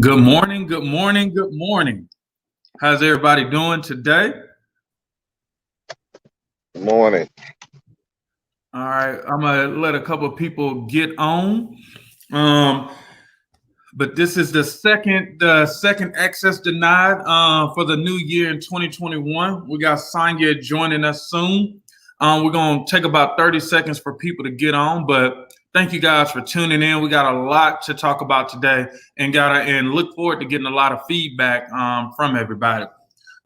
Good morning, good morning, good morning. How's everybody doing today? Good morning. All right, I'm gonna let a couple of people get on. Um, but this is the second access denied for the new year in 2021. We got Sonya joining us soon. We're gonna take about 30 seconds for people to get on, but thank you guys for tuning in. We got a lot to talk about today, and look forward to getting a lot of feedback from everybody.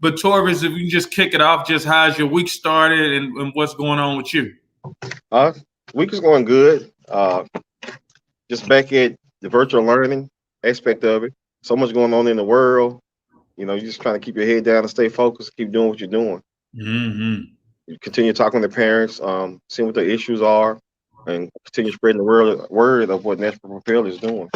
But Torvis, if you can just kick it off, just how's your week started and what's going on with you? Uh, Week is going good. Just back at the virtual learning aspect of it. So much going on in the world. You're just trying to keep your head down and stay focused, keep doing what you're doing. Hmm. You continue talking to parents, seeing what the issues are, and continue spreading the word of what National Propel is doing.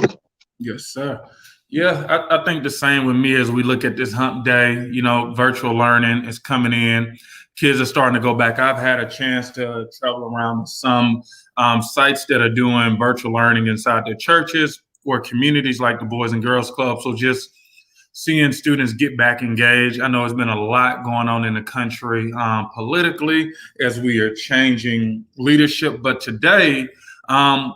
Yes, sir. Yeah, I think the same with me as we look at this hump day. Virtual learning is coming in. Kids are starting to go back. I've had a chance to travel around some sites that are doing virtual learning inside their churches or communities like the Boys and Girls Club. So just seeing students get back engaged. I know it's been a lot going on in the country politically as we are changing leadership. But today,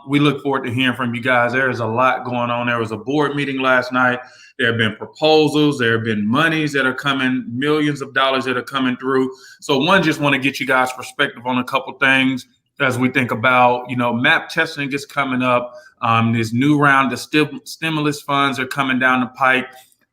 we look forward to hearing from you guys. There is a lot going on. There was a board meeting last night. There have been proposals. There have been monies that are coming, millions of dollars that are coming through. So one, just want to get you guys' perspective on a couple things as we think about, MAP testing is coming up. This new round of stimulus funds are coming down the pike.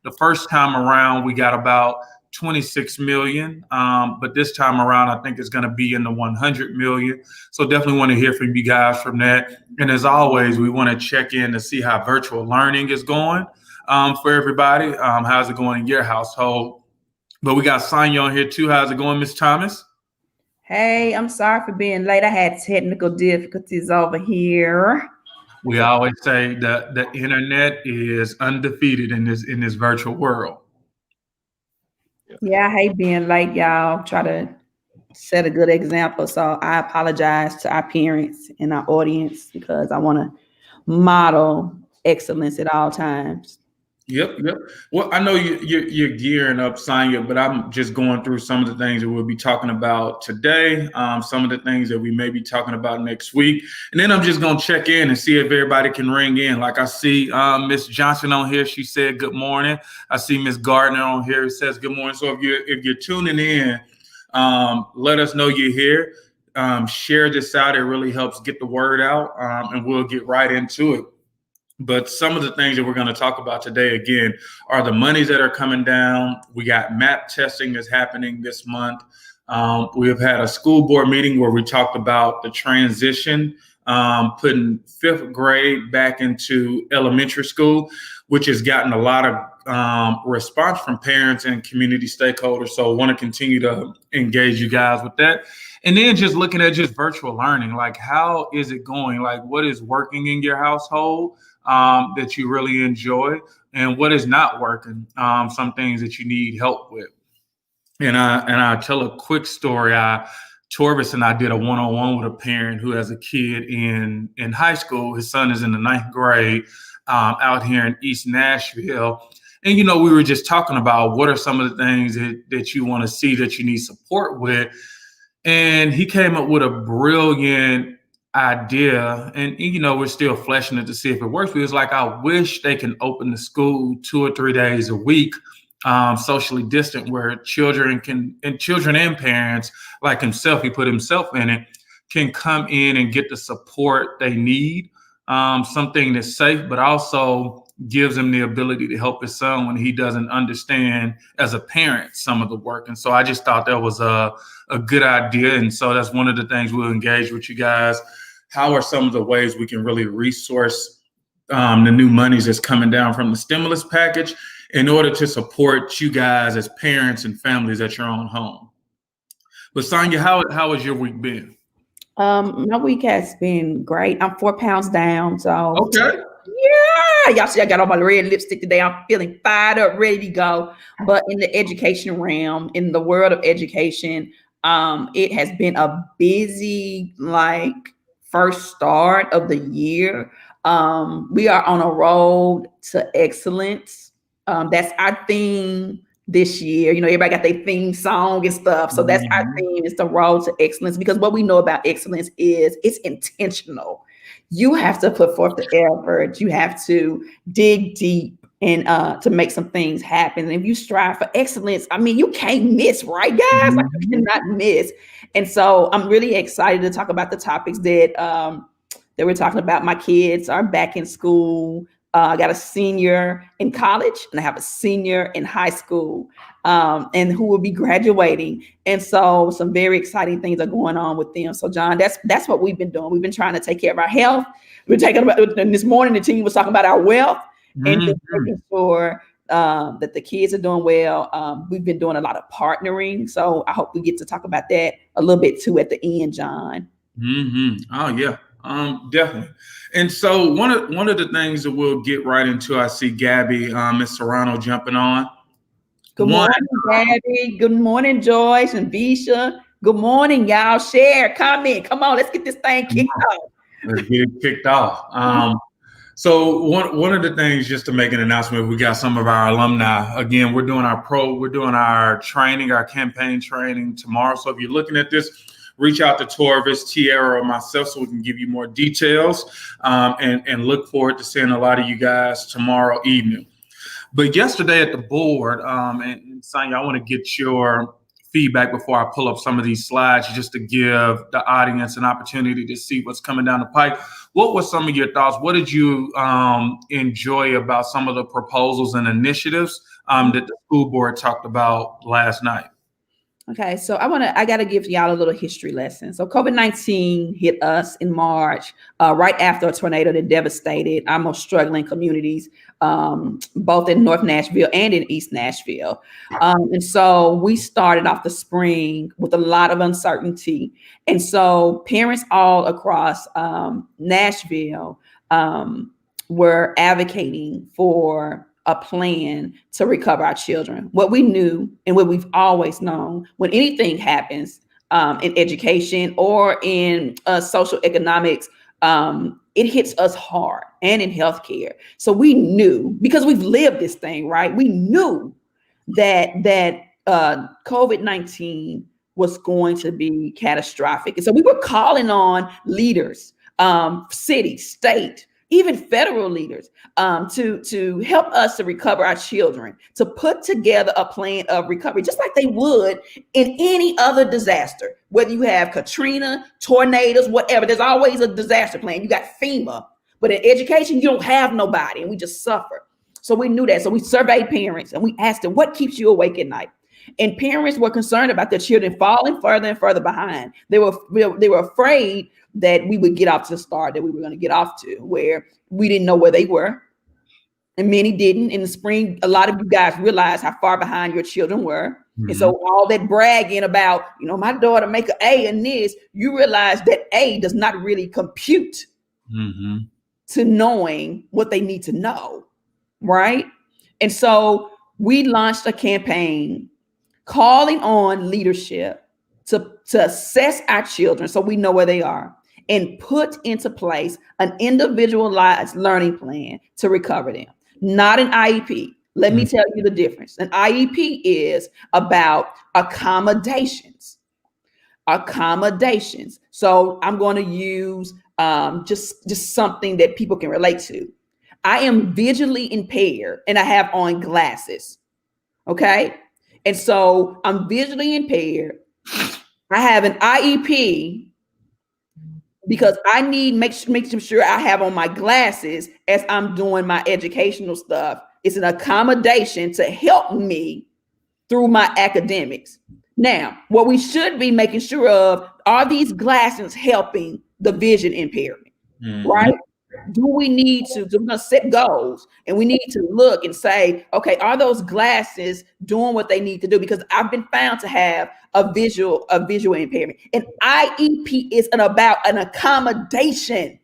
The first time around, we got about 26 million, but this time around, I think it's going to be in the 100 million. So definitely want to hear from you guys from that. And as always, we want to check in to see how virtual learning is going for everybody. How's it going in your household? But we got Sonya on here too. How's it going, Miss Thomas? Hey, I'm sorry for being late. I had technical difficulties over here. We always say that the internet is undefeated in this virtual world. Yeah, I hate being late, y'all. Try to set a good example. So I apologize to our parents and our audience because I want to model excellence at all times. Yep. Well, I know you're gearing up, Sonya, but I'm just going through some of the things that we'll be talking about today, some of the things that we may be talking about next week, and then I'm just gonna check in and see if everybody can ring in. Like I see Miss Johnson on here. She said good morning. I see Miss Gardner on here. It says good morning. So if you're tuning in, let us know you're here. Share this out. It really helps get the word out, and we'll get right into it. But some of the things that we're going to talk about today, again, are the monies that are coming down. We got MAP testing that's happening this month. We've had a school board meeting where we talked about the transition, putting fifth grade back into elementary school, which has gotten a lot of response from parents and community stakeholders. So I want to continue to engage you guys with that. And then just looking at just virtual learning, like how is it going? Like what is working in your household? That you really enjoy and what is not working, some things that you need help with. And I tell a quick story. Torvis and I did a one-on-one with a parent who has a kid in high school. His son is in the ninth grade out here in East Nashville. And, we were just talking about what are some of the things that you want to see that you need support with. And he came up with a brilliant idea, and we're still fleshing it to see if it works. But it's like I wish they can open the school 2 or 3 days a week, socially distant, where children and parents like himself, he put himself in it, can come in and get the support they need. Something that's safe, but also gives him the ability to help his son when he doesn't understand as a parent some of the work. And so I just thought that was a good idea. And so that's one of the things we'll engage with you guys. How are some of the ways we can really resource the new monies that's coming down from the stimulus package in order to support you guys as parents and families at your own home? But Sonya, how has your week been? My week has been great. I'm 4 pounds down. So Okay. yeah, y'all see I got on my red lipstick today. I'm feeling fired up, ready to go. But in the education realm, in the world of education, it has been a busy first start of the year. We are on a road to excellence. That's our theme this year. You know, everybody got their theme song and stuff. So that's our theme, is the road to excellence, because what we know about excellence is it's intentional. You have to put forth the effort. You have to dig deep and to make some things happen. And if you strive for excellence, I mean, you can't miss, right, guys? Like, you cannot miss. And so I'm really excited to talk about the topics that we're talking about. My kids are back in school. I got a senior in college and I have a senior in high school, and who will be graduating. And so some very exciting things are going on with them. So John, that's what we've been doing. We've been trying to take care of our health. We're taking about, and this morning the team was talking about our wealth and just making sure that the kids are doing well. We've been doing a lot of partnering. So I hope we get to talk about that a little bit too at the end, John. Oh yeah. Definitely. And so one of the things that we'll get right into, I see Gabby, Miss Serrano jumping on. Good morning, Gabby. Good morning, Joyce and Bisha. Good morning, y'all. Share, comment. Come on, let's get this thing kicked off. Let's get it kicked off. So one of the things, just to make an announcement, we got some of our alumni. Again, we're doing our training, our campaign training tomorrow. So if you're looking at this, reach out to Torvis, Tierra, or myself so we can give you more details, and look forward to seeing a lot of you guys tomorrow evening. But yesterday at the board, and Sonia, I want to get your feedback before I pull up some of these slides, just to give the audience an opportunity to see what's coming down the pike. What were some of your thoughts? What did you enjoy about some of the proposals and initiatives that the school board talked about last night? Okay, so I got to give y'all a little history lesson. So COVID-19 hit us in March, right after a tornado that devastated our most struggling communities, both in North Nashville and in East Nashville. And so we started off the spring with a lot of uncertainty. And so parents all across Nashville were advocating for a plan to recover our children. What we knew and what we've always known, when anything happens in education or in social economics, it hits us hard, and in healthcare. So we knew, because we've lived this thing, right? We knew that COVID-19 was going to be catastrophic. And so we were calling on leaders, city, state, even federal leaders, to help us to recover our children, to put together a plan of recovery, just like they would in any other disaster. Whether you have Katrina, tornadoes, whatever, there's always a disaster plan. You got FEMA, but in education, you don't have nobody, and we just suffer. So we knew that. So we surveyed parents and we asked them, what keeps you awake at night? And parents were concerned about their children falling further and further behind. They were afraid that we would get off to the start that we were going to get off to, where we didn't know where they were. And many didn't. In the spring, a lot of you guys realized how far behind your children were. And so all that bragging about, my daughter make an A in this, you realize that A does not really compute to knowing what they need to know, right? And so we launched a campaign calling on leadership to assess our children so we know where they are, and put into place an individualized learning plan to recover them, not an IEP. Let me tell you the difference. An IEP is about accommodations. So I'm going to use just something that people can relate to. I am visually impaired and I have on glasses. Okay. And so I'm visually impaired. I have an IEP because I need make sure I have on my glasses as I'm doing my educational stuff. It's an accommodation to help me through my academics. Now, what we should be making sure of, are these glasses helping the vision impairment, right? Do we need to, we're gonna set goals, and we need to look and say, okay, are those glasses doing what they need to do? Because I've been found to have a visual impairment. And IEP is about an accommodation.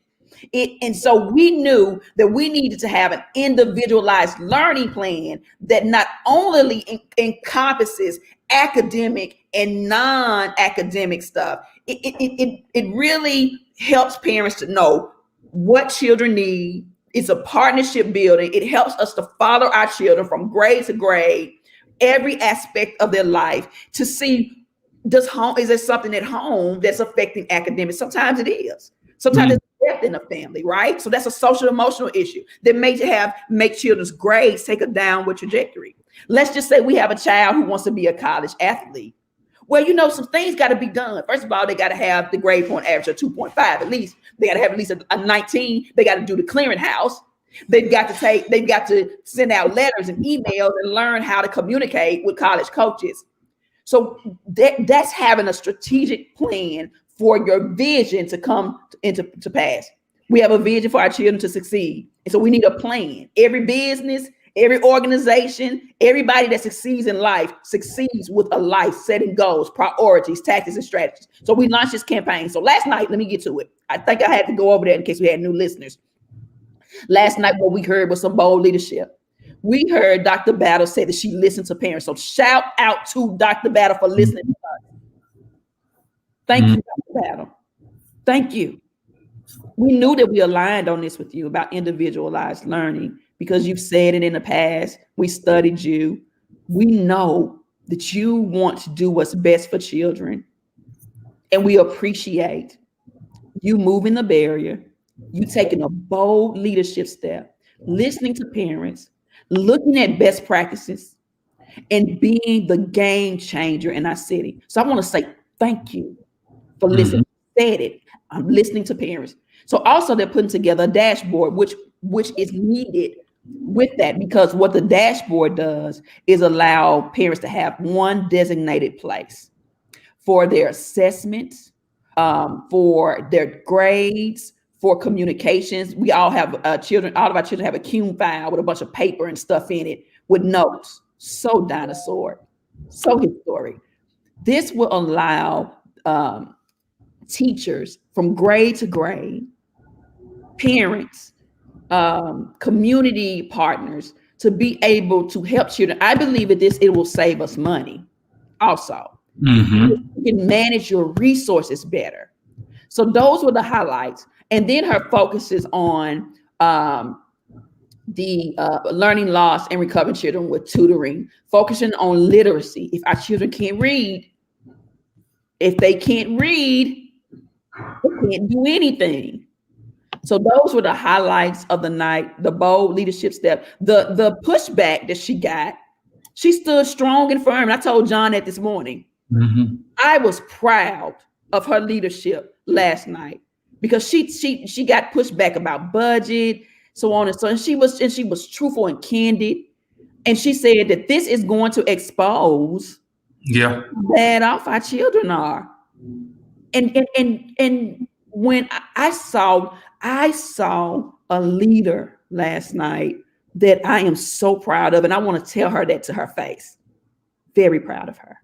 And so we knew that we needed to have an individualized learning plan that not only encompasses academic and non-academic stuff. It really helps parents to know what children need. It's a partnership building. It helps us to follow our children from grade to grade, every aspect of their life, to see, is there something at home that's affecting academics? Sometimes it is. Sometimes it's death in the family, right? So that's a social emotional issue that make children's grades take a downward trajectory. Let's just say we have a child who wants to be a college athlete. Well, some things got to be done. First of all, they got to have the grade point average of 2.5 at least. They got to have at least a 19. They got to do the clearinghouse. They've got to send out letters and emails and learn how to communicate with college coaches. So that's having a strategic plan for your vision to come into pass. We have a vision for our children to succeed. And so we need a plan. Every business, every organization, everybody that succeeds in life succeeds with a life setting goals, priorities, tactics, and strategies. So we launched this campaign. So last night, let me get to it. I think I had to go over there in case we had new listeners. Last night, what we heard was some bold leadership. We heard Dr. Battle say that she listened to parents. So shout out to Dr. Battle for listening to us. Thank you, Dr. Battle. Thank you. We knew that we aligned on this with you about individualized learning because you've said it in the past. We studied you. We know that you want to do what's best for children. And we appreciate you moving the barrier, you taking a bold leadership step, listening to parents, looking at best practices, and being the game changer in our city. So I want to say thank you for listening. Said it. I'm listening to parents. So also they're putting together a dashboard, which is needed with that, because what the dashboard does is allow parents to have one designated place for their assessments, for their grades, for communications. We all have children. All of our children have a Cume file with a bunch of paper and stuff in it with notes. So dinosaur, so historic. This will allow teachers from grade to grade, parents, community partners to be able to help children. I believe that it will save us money also. You can manage your resources better. So those were the highlights. And then her focus is on the learning loss and recovering children with tutoring, focusing on literacy. If our children can't read, they can't do anything. So those were the highlights of the night, the bold leadership step, the pushback that she got. She stood strong and firm. And I told John that this morning. I was proud of her leadership last night because she got pushback about budget, so on and so on. And she was truthful and candid. And she said that this is going to expose how bad off our children are. And when I saw a leader last night that I am so proud of, and I want to tell her that to her face. Very proud of her.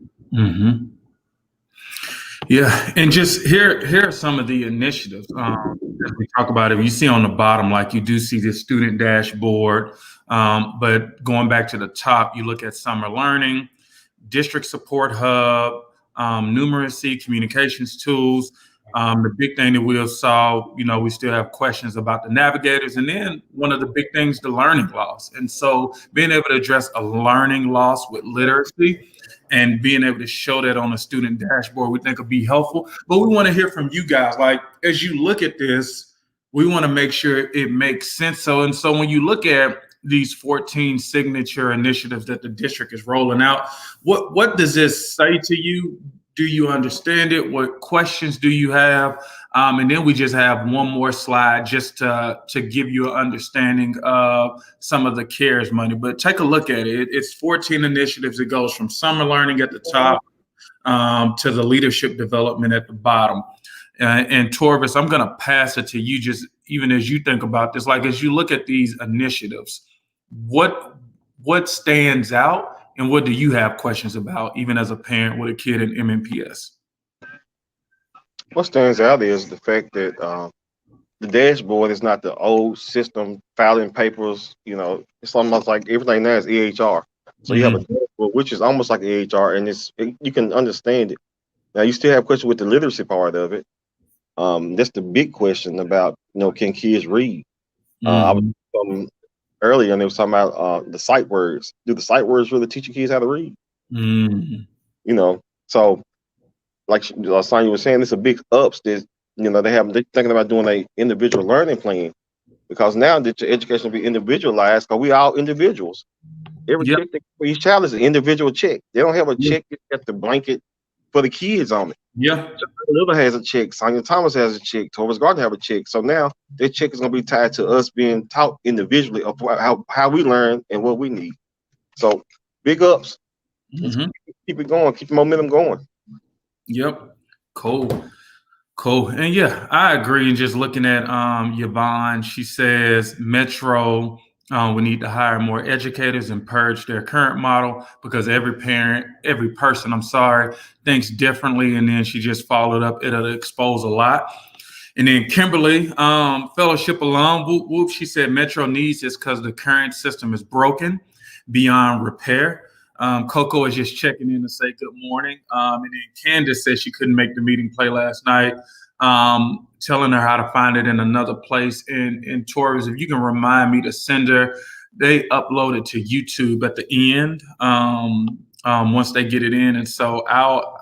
Yeah, and just here are some of the initiatives as we talk about it. You see on the bottom, like you do see this student dashboard, but going back to the top, you look at summer learning, district support hub, numeracy, communications tools. The big thing that we saw, we still have questions about the navigators, and then one of the big things, the learning loss. And so being able to address a learning loss with literacy and being able to show that on a student dashboard, we think would be helpful. But we want to hear from you guys. Like, as you look at this, we want to make sure it makes sense. So when you look at these 14 signature initiatives that the district is rolling out, what does this say to you? Do you understand it? What questions do you have? And then we just have one more slide just to give you an understanding of some of the CARES money. But take a look at it. It's 14 initiatives. It goes from summer learning at the top to the leadership development at the bottom. And Torvis, I'm going to pass it to you, just even as you think about this. Like, as you look at these initiatives, what stands out? And what do you have questions about, even as a parent with a kid in MNPS? What stands out is the fact that the dashboard is not the old system, filing papers. It's almost like everything now is EHR. So you have a dashboard, which is almost like EHR, and you can understand it. Now, you still have questions with the literacy part of it, That's the big question about, can kids read? I was Mhm. earlier, and they was talking about the sight words. Do the sight words really teach your kids how to read? Mhm. So like Sonya was saying, it's a big ups. There's, they're thinking about doing a individual learning plan, because now that your education will be individualized, because we all individuals. Every Yep. check for each child is an individual check. They don't have a Yep. check that's the blanket for the kids on it. Yeah. Little has a check. Sonia Thomas has a check. Thomas Gardner have a check. So now their check is going to be tied to us being taught individually of how we learn and what we need. So big ups. Let's Mhm. keep it going. Keep the momentum going. Yep. Cool. Cool. And yeah, I agree. And just looking at Yvonne, she says Metro, we need to hire more educators and purge their current model because every person, I'm sorry, thinks differently. And then she just followed up, it'll expose a lot. And then Kimberly, fellowship alum, whoop, whoop, she said Metro needs this because the current system is broken beyond repair. Coco is just checking in to say good morning. And then Candace said she couldn't make the meeting play last night, telling her how to find it in another place. And Taurus, if you can remind me to send her, they upload it to YouTube at the end once they get it in. And so I'll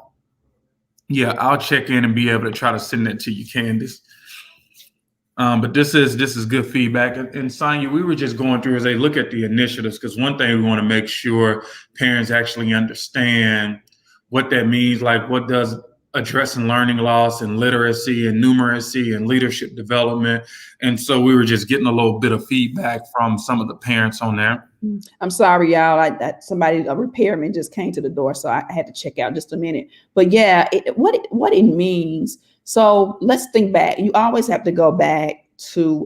check in and be able to try to send that to you, Candace. But this is good feedback. And Sonia, we were just going through as they look at the initiatives, because one thing we want to make sure parents actually understand what that means. Like, what does addressing learning loss and literacy and numeracy and leadership development? And so we were just getting a little bit of feedback from some of the parents on that. I'm sorry, y'all. A repairman just came to the door, so I had to check out just a minute. But yeah, what it means. So let's think back. You always have to go back to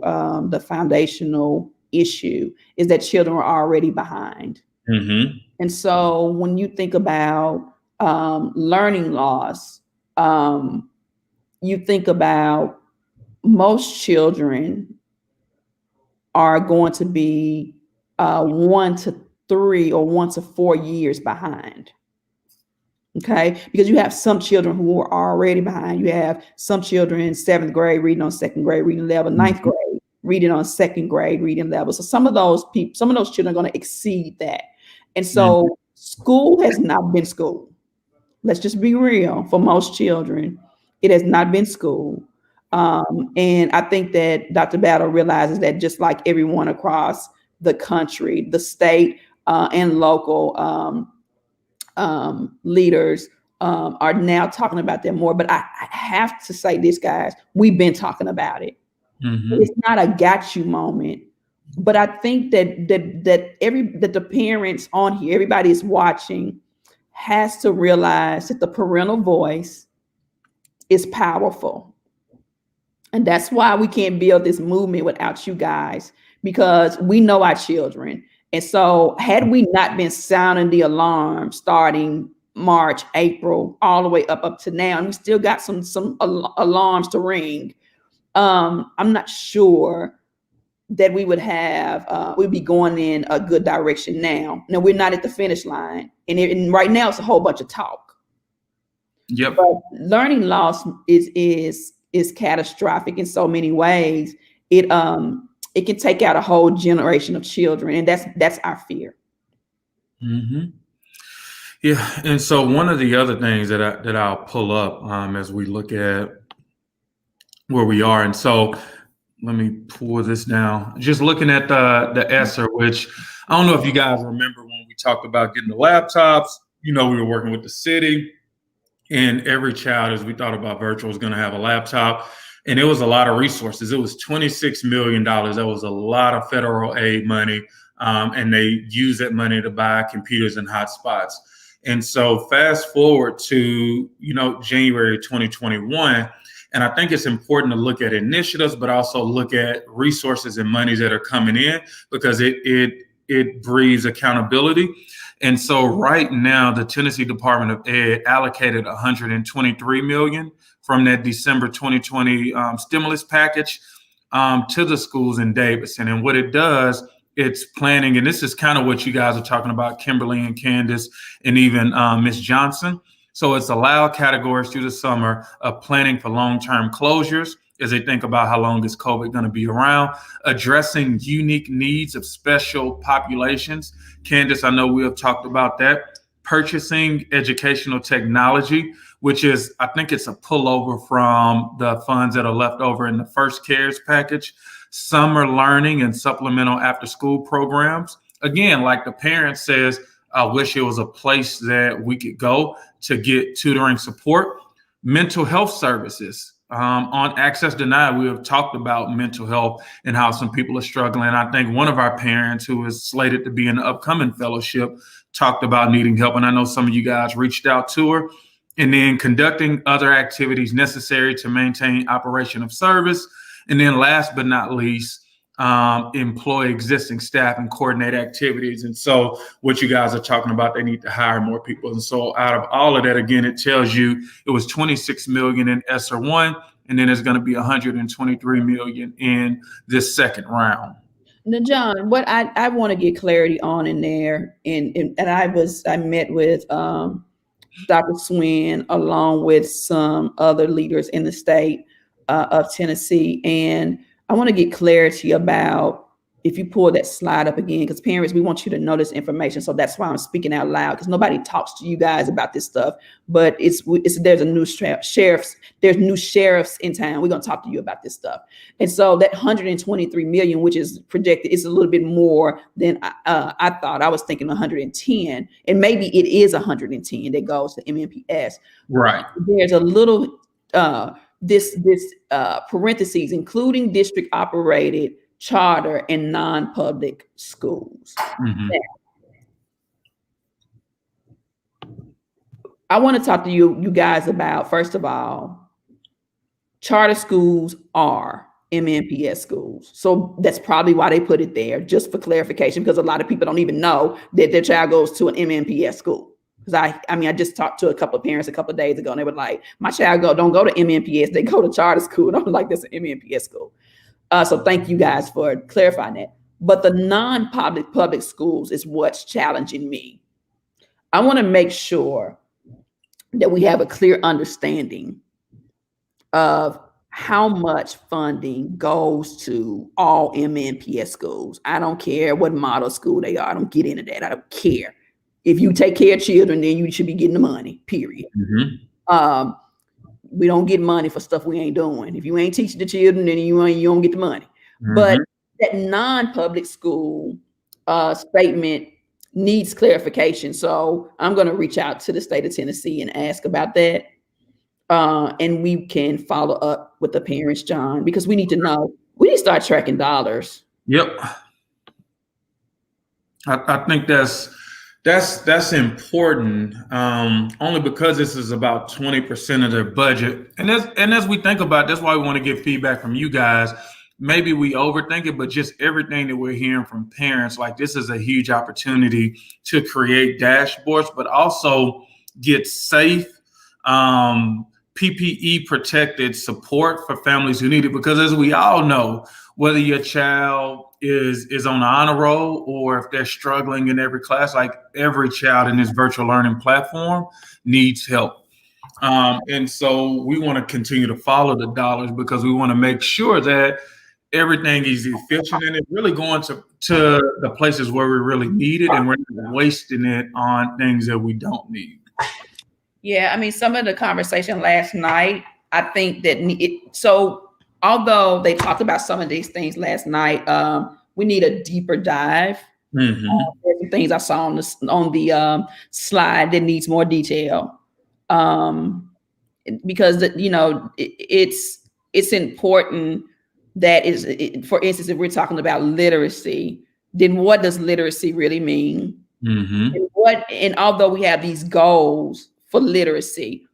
the foundational issue is that children are already behind. Mm-hmm. And so when you think about learning loss, you think about most children are going to be 1 to 3 or 1 to 4 years behind. Okay, because you have some children who are already behind. You have some children in 7th grade reading on 2nd grade reading level, 9th grade reading on 2nd grade reading level. So some of those children are going to exceed that. And so school has not been school. Let's just be real. For most children, it has not been school. And I think that Dr. Battle realizes that just like everyone across the country, the state and local leaders are now talking about that more. But I have to say this, guys, we've been talking about it. Mm-hmm. It's not a got you moment, but I think that the parents on here, everybody is watching, has to realize that the parental voice is powerful. And that's why we can't build this movement without you guys, because we know our children. And so had we not been sounding the alarm starting March, April, all the way up to now, and we still got some alarms to ring, I'm not sure that we would have, we'd be going in a good direction now. Now we're not at the finish line. And right now it's a whole bunch of talk. Yep. But learning loss is catastrophic in so many ways. It can take out a whole generation of children, and that's our fear. Mm-hmm. Yeah, and so one of the other things that I'll pull up as we look at where we are, and so let me pull this down. Just looking at the ESSER, which I don't know if you guys remember when we talked about getting the laptops. We were working with the city, and every child, as we thought about virtual, was going to have a laptop. And it was a lot of resources. It was $26 million. That was a lot of federal aid money. And they used that money to buy computers and hotspots. And so fast forward to, January 2021. And I think it's important to look at initiatives, but also look at resources and monies that are coming in, because it breeds accountability. And so right now, the Tennessee Department of Ed allocated $123 million from that December 2020 stimulus package to the schools in Davidson. And what it does, it's planning, and this is kind of what you guys are talking about, Kimberly and Candace, and even Ms. Johnson. So it's allowed categories through the summer of planning for long-term closures as they think about how long is COVID going to be around, addressing unique needs of special populations. Candace, I know we have talked about that. Purchasing educational technology, which is, I think it's a pullover from the funds that are left over in the first CARES package. Summer learning and supplemental after-school programs. Again, like the parent says, I wish it was a place that we could go to get tutoring support. Mental health services. On Access Denied, we have talked about mental health and how some people are struggling. I think one of our parents who is slated to be in the upcoming fellowship talked about needing help. And I know some of you guys reached out to her. And then conducting other activities necessary to maintain operation of service. And then last but not least, employ existing staff and coordinate activities. And so what you guys are talking about, they need to hire more people. And so out of all of that, again, it tells you it was 26 million in ESSER 1, and then it's going to be 123 million in this second round. Now, John, what I want to get clarity on in there, and I met with Dr. Swin along with some other leaders in the state of Tennessee, and I want to get clarity about, if you pull that slide up again, because parents, we want you to know this information. So that's why I'm speaking out loud, because nobody talks to you guys about this stuff. But there's a new sheriffs in town. We're going to talk to you about this stuff. And so that 123 million, which is projected, is a little bit more than I thought. I was thinking 110, and maybe it is 110 that goes to MNPS. Right. There's a little this parentheses, including district operated, charter, and non-public schools. Mm-hmm. Now, I want to talk to you guys about, first of all, charter schools are MNPS schools. So that's probably why they put it there, just for clarification, because a lot of people don't even know that their child goes to an MNPS school. Because I just talked to a couple of parents a couple of days ago, and they were like, my child don't go to MNPS, they go to charter school. And I'm like, that's an MNPS school. So thank you guys for clarifying that. But the non-public schools is what's challenging me. I want to make sure that we have a clear understanding of how much funding goes to all MNPS schools. I don't care what model school they are. I don't get into that. I don't care. If you take care of children, then you should be getting the money, period. Mm-hmm. We don't get money for stuff we ain't doing. If you ain't teaching the children, then you don't get the money. Mm-hmm. But that non-public school statement needs clarification. So I'm going to reach out to the state of Tennessee and ask about that. And we can follow up with the parents, John, because we need to know. We need to start tracking dollars. Yep. I think that's important, only because this is about 20% of their budget. And as we think about it, that's why we want to get feedback from you guys. Maybe we overthink it, but just everything that we're hearing from parents, like this is a huge opportunity to create dashboards, but also get safe, PPE protected support for families who need it. Because as we all know, whether your child is on the honor roll or if they're struggling in every class, like every child in this virtual learning platform needs help. And so we want to continue to follow the dollars because we want to make sure that everything is efficient and it's really going to the places where we really need it, and we're not wasting it on things that we don't need. Yeah, I mean, some of the conversation last night, I think that so although they talked about some of these things last night, we need a deeper dive. Mm-hmm. There's some things I saw on the slide that needs more detail, because it's important that for instance, if we're talking about literacy, then what does literacy really mean? Mm-hmm. And although we have these goals for literacy,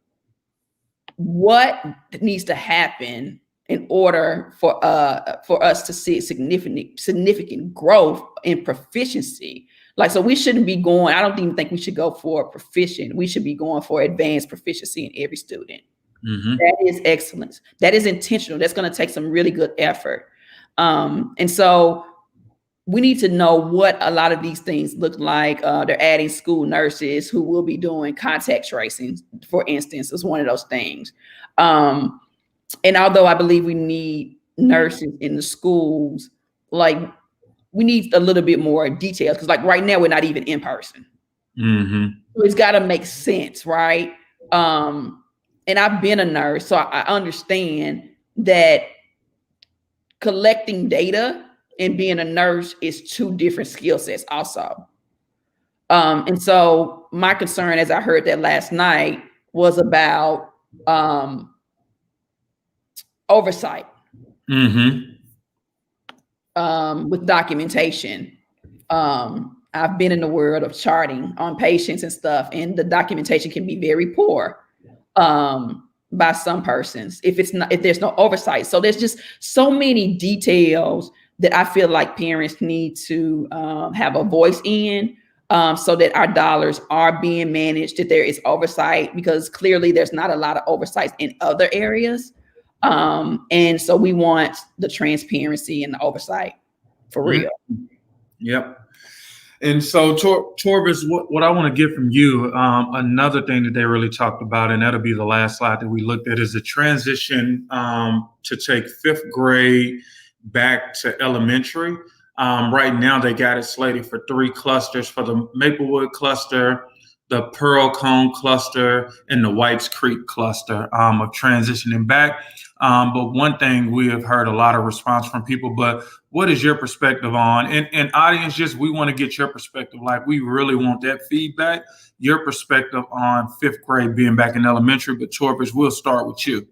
what needs to happen in order for us to see significant growth in proficiency? Like, so we shouldn't be going, I don't even think we should go for proficient. We should be going for advanced proficiency in every student. Mm-hmm. That is excellence. That is intentional. That's going to take some really good effort. And so we need to know what a lot of these things look like. They're adding school nurses who will be doing contact tracing, for instance, is one of those things. And although I believe we need nurses in the schools, like we need a little bit more details, because like right now we're not even in person. So it's got to make sense, right? And I've been a nurse, so I understand that collecting data and being a nurse is two different skill sets also. And so my concern, as I heard that last night, was about oversight with documentation. I've been in the world of charting on patients and stuff, and the documentation can be very poor by some persons if there's no oversight. So there's just so many details that I feel like parents need to have a voice in, so that our dollars are being managed, that there is oversight, because clearly there's not a lot of oversight in other areas. And so we want the transparency and the oversight for real. Yep. And so, Torvis, what I want to get from you, another thing that they really talked about, and that'll be the last slide that we looked at, is the transition to take 5th grade back to elementary. Right now, they got it slated for 3 clusters, for the Maplewood cluster, the Pearl Cone cluster, and the Whites Creek cluster of transitioning back. But one thing we have heard a lot of response from people, but what is your perspective on, and audience, just we want to get your perspective. Like, we really want that feedback, your perspective on 5th grade being back in elementary. But Torvis, we'll start with you.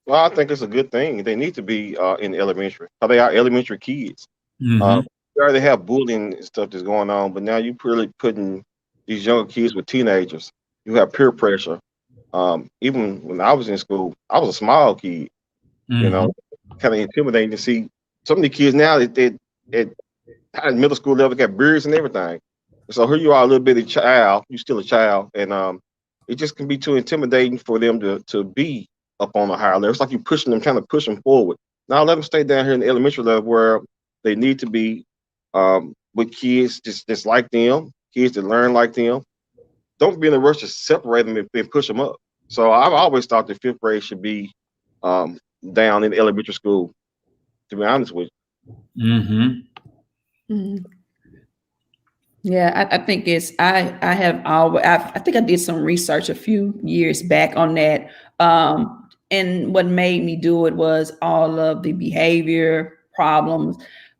Well, I think it's a good thing. They need to be in elementary. They are elementary kids. We already have bullying and stuff that's going on, but now you're really putting these younger kids with teenagers. You have peer pressure. Even when I was in school, I was a small kid, you know, kind of intimidating to see some of the kids now at middle school level got beards and everything. So here you are, a little bitty child, you're still a child, and it just can be too intimidating for them to be up on a higher level. It's like you're pushing them, trying to push them forward. Now let them stay down here in the elementary level where they need to be with kids just like them, kids that learn like them. Don't be in a rush to separate them and push them up. So I've always thought that 5th grade should be down in elementary school, to be honest with you. Yeah, I think it's, I think I did some research a few years back on that. And what made me do it was all of the behavior problems,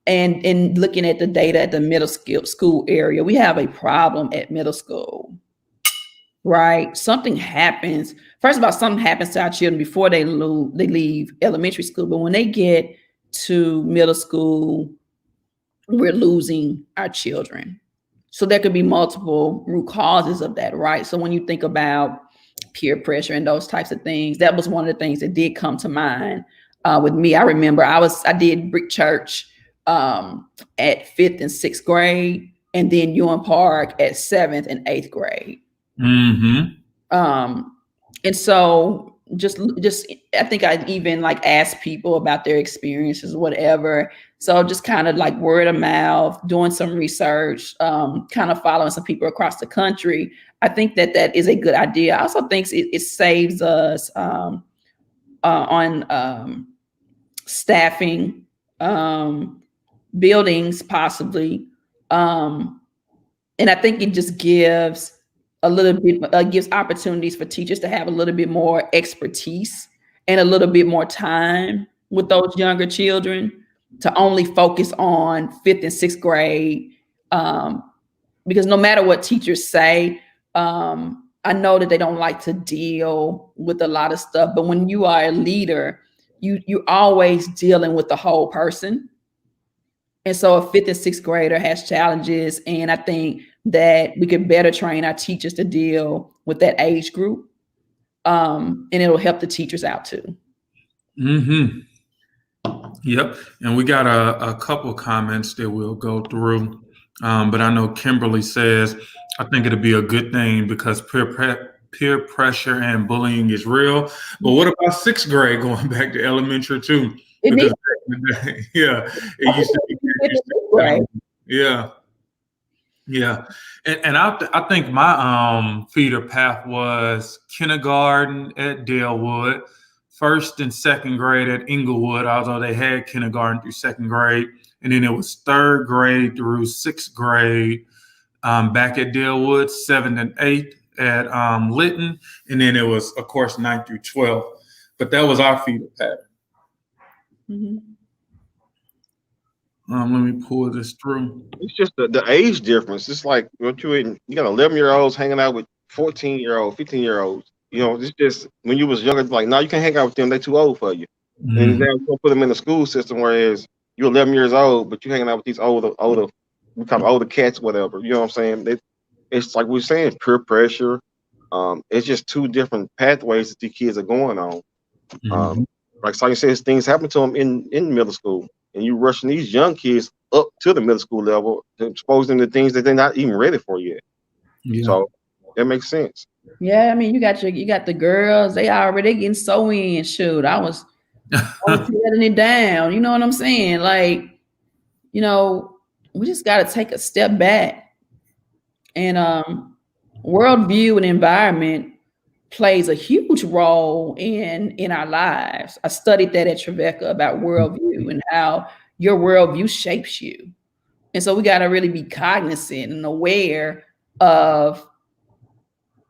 and looking at the data at the middle school area. We have a problem at middle school, right? Something happens. First of all, something happens to our children before they leave elementary school. But when they get to middle school, we're losing our children. So there could be multiple root causes of that, right? So when you think about peer pressure and those types of things, that was one of the things that did come to mind with me. I remember I did brick church at 5th and 6th grade, and then Ewan Park at 7th and 8th grade. And so just I think I even like asked people about their experiences, whatever. So just kind of like word of mouth, doing some research, kind of following some people across the country. I think that is a good idea. I also think it saves us on staffing, buildings possibly. And I think it just gives a little bit, gives opportunities for teachers to have a little bit more expertise and a little bit more time with those younger children, to only focus on 5th and 6th grade. Because no matter what teachers say, I know that they don't like to deal with a lot of stuff, but when you are a leader, you're always dealing with the whole person. And so a 5th and 6th grader has challenges, and I think that we could better train our teachers to deal with that age group. And it'll help the teachers out too. Yep. And we got a couple of comments that we'll go through. But I know Kimberly says, I think it'll be a good thing because peer pressure and bullying is real. But what about 6th grade going back to elementary too? Because yeah, it used to be Right. Yeah. Yeah. And I think my feeder path was kindergarten at Dalewood, first and second grade at Inglewood, although they had kindergarten through second grade. And then it was third grade through sixth grade back at Dalewood, seventh and eighth at Lytton. And then it was, of course, ninth through 12th. But that was our feeder pattern. Mm-hmm. Let me pull this through. It's just the age difference. It's like what you got 11-year-olds hanging out with 14-year-old, 15-year-olds. You know, it's just when you was younger, it's like, no, you can't hang out with them. They're too old for you. And now you gonna put them in the school system, whereas you're 11 years old, but you're hanging out with these older, we call them older cats, whatever. You know what I'm saying? It's like we're saying, peer pressure. It's just two different pathways that these kids are going on. Like you says, things happen to them in middle school, and you rushing these young kids up to the middle school level to expose them to things that they're not even ready for yet. Yeah. So that makes sense. Yeah, I mean, you got the girls. They already getting so in. Shoot, I was letting it down. You know what I'm saying? Like, you know, we just got to take a step back. And worldview and environment plays a huge role in our lives. I studied that at Trevecca about worldview and how your worldview shapes you. And so we got to really be cognizant and aware of,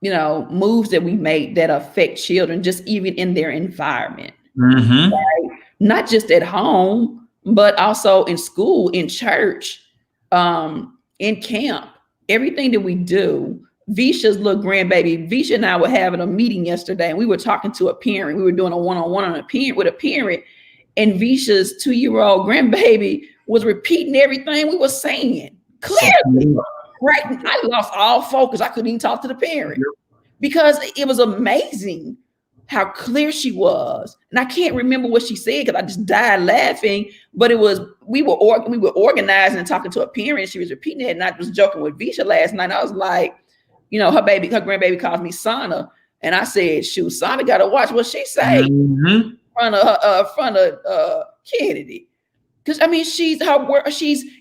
you know, moves that we make that affect children, just even in their environment. Right? Not just at home, but also in school, in church, in camp. Everything that we do. Visha's little grandbaby, Visha and I were having a meeting yesterday, and we were talking to a parent. We were doing a one-on-one with a parent, and Visha's 2-year-old grandbaby was repeating everything we were saying clearly. Right? I lost all focus. I couldn't even talk to the parent because it was amazing how clear she was. And I can't remember what she said because I just died laughing. But it was we were organizing and talking to a parent. She was repeating it, and I was joking with Visha last night. I was like, you know, her grandbaby calls me Sana, and I said, "Shoot, Sana got to watch what she say in front of Kennedy." Because I mean, she's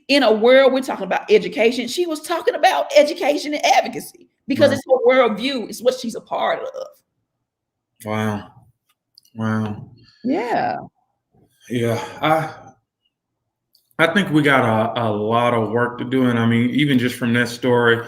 in a world. We're talking about education. She was talking about education and advocacy because it's her worldview. It's what she's a part of. Wow. Yeah. I think we got a lot of work to do, and I mean, even just from that story,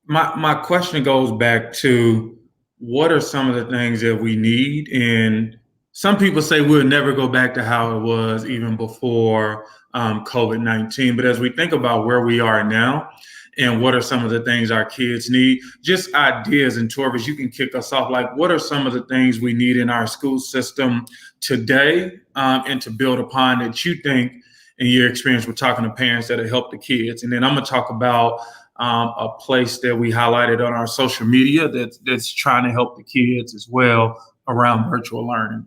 my question goes back to what are some of the things that we need. And some people say we'll never go back to how it was even before COVID-19. But as we think about where we are now and what are some of the things our kids need, just ideas. And Torvis, you can kick us off. Like, what are some of the things we need in our school system today and to build upon that you think in your experience with talking to parents that have helped the kids? And then I'm going to talk about a place that we highlighted on our social media that's trying to help the kids as well around virtual learning.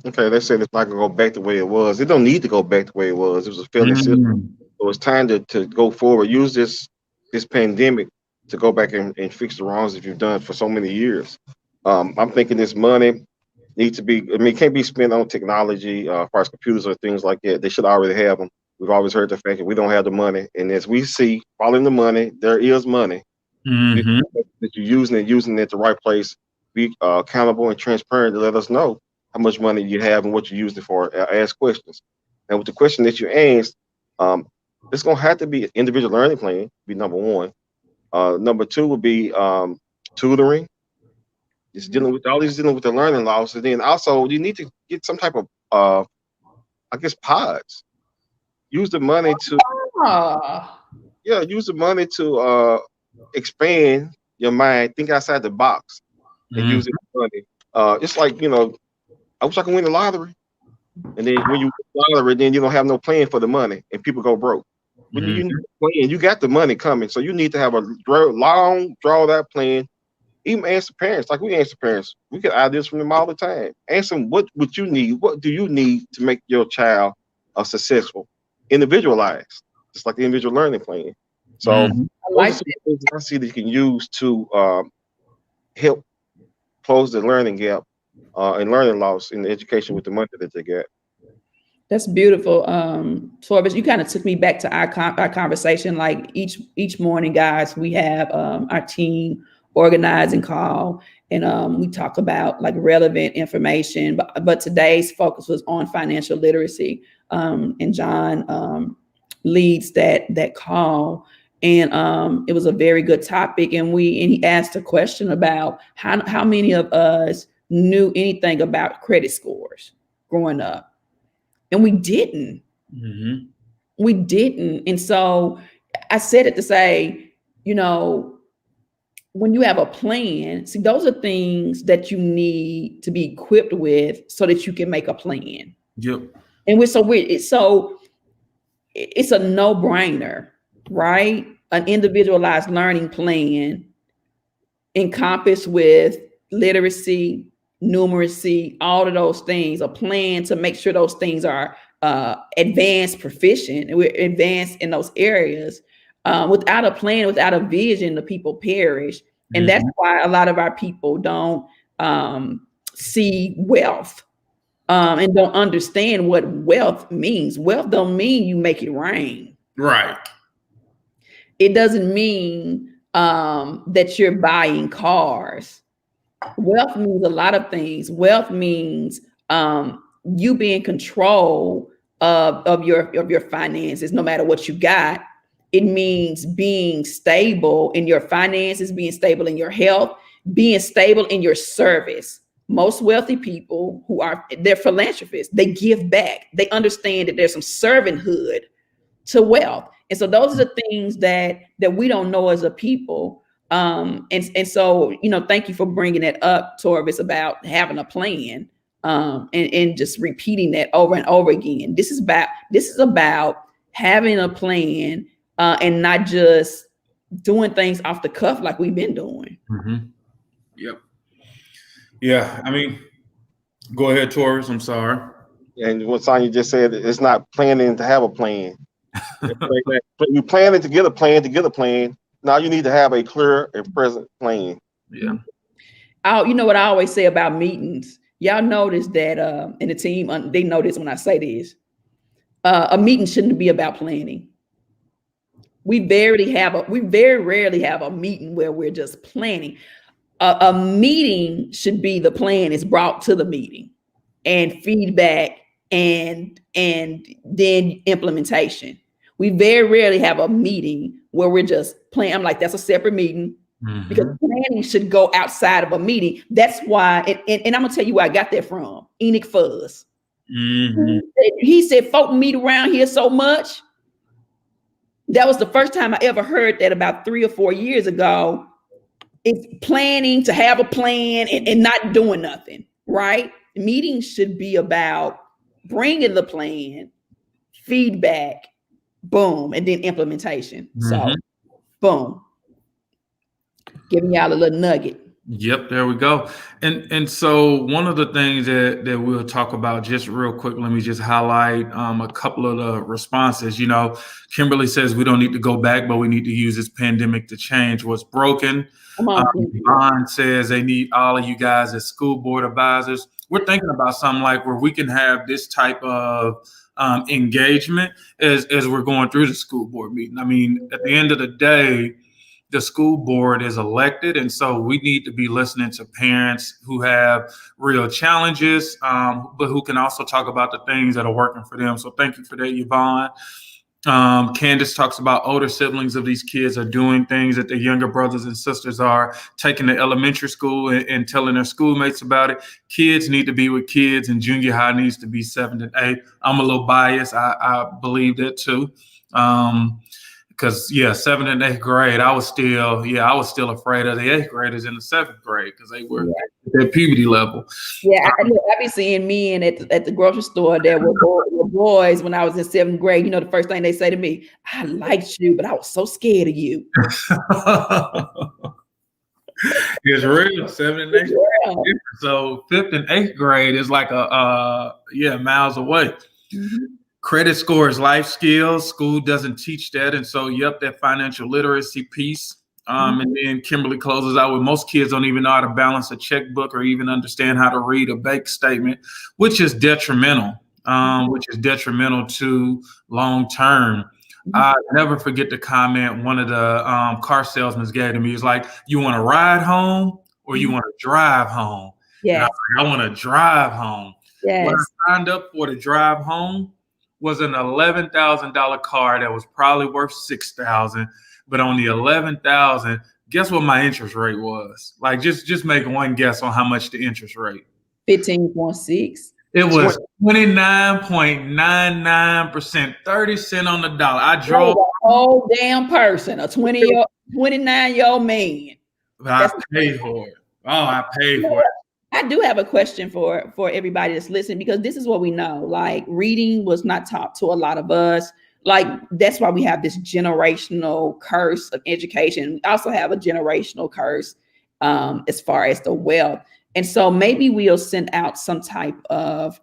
Okay, let's say it's not gonna go back the way it was. It don't need to go back the way it was. It was a failing system. So it's time to go forward. Use this pandemic to go back and fix the wrongs that you've done for so many years. I'm thinking this money needs to be, I mean, it can't be spent on technology, as far as computers or things like that. They should already have them. We've always heard the fact that we don't have the money. And as we see, following the money, there is money. That you're using it at the right place. Be accountable and transparent to let us know how much money you have and what you used it for. Ask questions. And with the question that you asked, it's going to have to be an individual learning plan, be number one. Number two would be tutoring. It's dealing with the learning loss. And then also you need to get some type of, I guess, pods. Use the money to expand your mind, think outside the box, and use it for money. It's like, you know, I wish I could win the lottery. And then when you win the lottery, then you don't have no plan for the money and people go broke. When you need a plan, you got the money coming. So you need to have a long draw that plan. Even answer parents, like we answer parents. We get ideas from them all the time. Ask them what you need. What do you need to make your child successful? Individualized, just like the individual learning plan. So I like those are some things I see that you can use to help close the learning gap and learning loss in the education with the money that they get. That's beautiful. Torbis, you kind of took me back to our conversation. Like each morning, guys, we have our team organizing call, and we talk about like relevant information. But today's focus was on financial literacy, and John leads that call, and it was a very good topic. And he asked a question about how many of us knew anything about credit scores growing up. And we didn't. Mm-hmm. We didn't. And so I said it to say, when you have a plan, see, those are things that you need to be equipped with so that you can make a plan. Yep. And it's a no-brainer, right? An individualized learning plan encompassed with literacy, numeracy, all of those things, a plan to make sure those things are advanced, proficient, and we're advanced in those areas. Without a plan, without a vision, the people perish. And that's why a lot of our people don't see wealth and don't understand what wealth means. Wealth don't mean you make it rain. Right. It doesn't mean that you're buying cars. Wealth means a lot of things. Wealth means you be in control of your finances, no matter what you got. It means being stable in your finances, being stable in your health, being stable in your service. Most wealthy people they're philanthropists. They give back. They understand that there's some servanthood to wealth. And so those are the things that we don't know as a people. And so, thank you for bringing that up, Torbis, about having a plan, and just repeating that over and over again. This is about having a plan, and not just doing things off the cuff like we've been doing. Mm-hmm. Yep. Yeah. I mean, go ahead, Torbis. I'm sorry. And what Sonya just said, it's not planning to have a plan. You planning to get a plan. Now you need to have a clear and present plan. Yeah. You know what I always say about meetings? Y'all notice that in the team, they notice when I say this, a meeting shouldn't be about planning. We very rarely have a meeting where we're just planning. A meeting should be the plan is brought to the meeting, and feedback and then implementation. We very rarely have a meeting where we're just planning. I'm like, that's a separate meeting, because planning should go outside of a meeting. That's why, and I'm gonna tell you where I got that from. Enoch Fuzz. He said, folk meet around here so much. That was the first time I ever heard that, about 3 or 4 years ago. It's planning to have a plan and not doing nothing, right? Meetings should be about bringing the plan, feedback, boom, and then implementation. So, boom, giving y'all a little nugget. Yep, there we go. And so one of the things that we'll talk about just real quick, let me just highlight a couple of the responses. Kimberly says we don't need to go back, but we need to use this pandemic to change what's broken. Vaughn says they need all of you guys as school board advisors. We're thinking about something like where we can have this type of engagement as we're going through the school board meeting. I mean, at the end of the day, the school board is elected, and so we need to be listening to parents who have real challenges, but who can also talk about the things that are working for them. So thank you for that, Yvonne. Candace talks about older siblings of these kids are doing things that their younger brothers and sisters are taking to elementary school and telling their schoolmates about it. Kids need to be with kids, and junior high needs to be 7 and 8. I'm a little biased. I believe that too. Because 7th and 8th grade, I was still afraid of the 8th graders in the 7th grade because they were at their puberty level. Yeah, I be seeing men at the grocery store that were boys when I was in 7th grade. The first thing they say to me, "I liked you, but I was so scared of you." It's real. 7th and 8th grade. So 5th and 8th grade is like miles away. Credit score is life skills. School doesn't teach that. And so, that financial literacy piece. And then Kimberly closes out with most kids don't even know how to balance a checkbook or even understand how to read a bank statement, which is detrimental. which is detrimental to long term. I never forget the comment one of the car salesmen gave to me. It's like, you want to ride home or you want to drive home? And Yes. I want to drive home. What Yes. I signed up for to drive home was an $11,000 car that was probably worth $6,000, but on the $11,000, guess what my interest rate was? Like, just make one guess on how much the interest rate. 15.6. It was 29.99%, 30 cents on the dollar. I drove a whole damn person, a 29-year-old man. But I paid for it. Oh, I paid for it. I do have a question for everybody that's listening, because this is what we know. Like, reading was not taught to a lot of us. Like, that's why we have this generational curse of education. We also have a generational curse as far as the wealth. And so maybe we'll send out some type of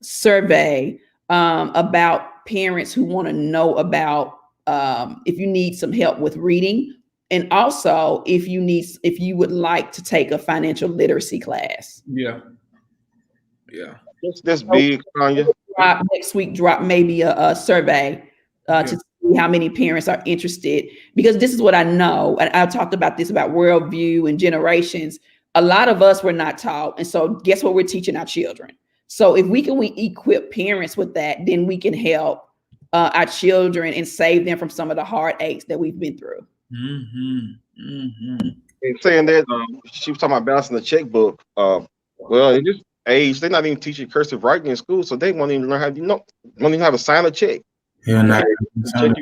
survey about parents who want to know about if you need some help with reading, and also if you would like to take a financial literacy class. Yeah. That's big, Tanya. Next week, drop maybe a survey to see how many parents are interested, because this is what I know. And I talked about this, about worldview and generations. A lot of us were not taught. And so guess what we're teaching our children? So if we equip parents with that, then we can help our children and save them from some of the heartaches that we've been through. And saying that, she was talking about balancing the checkbook. Well, at this age, they're not even teaching cursive writing in school, so they won't even learn how to won't even have to sign a check. Yeah, you got to sign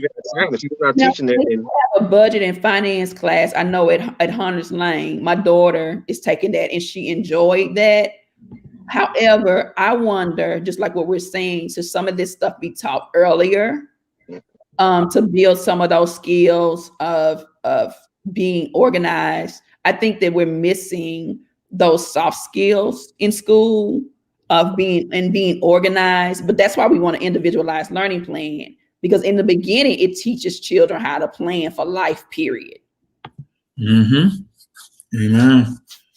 it. She's not teaching that. We have a budget and finance class. I know at Hunters Lane, my daughter is taking that and she enjoyed that. However, I wonder, just like what we're saying, should some of this stuff be taught earlier to build some of those skills of being organized? I think that we're missing those soft skills in school of being organized, but that's why we want an individualized learning plan, because in the beginning, it teaches children how to plan for life, period. Amen.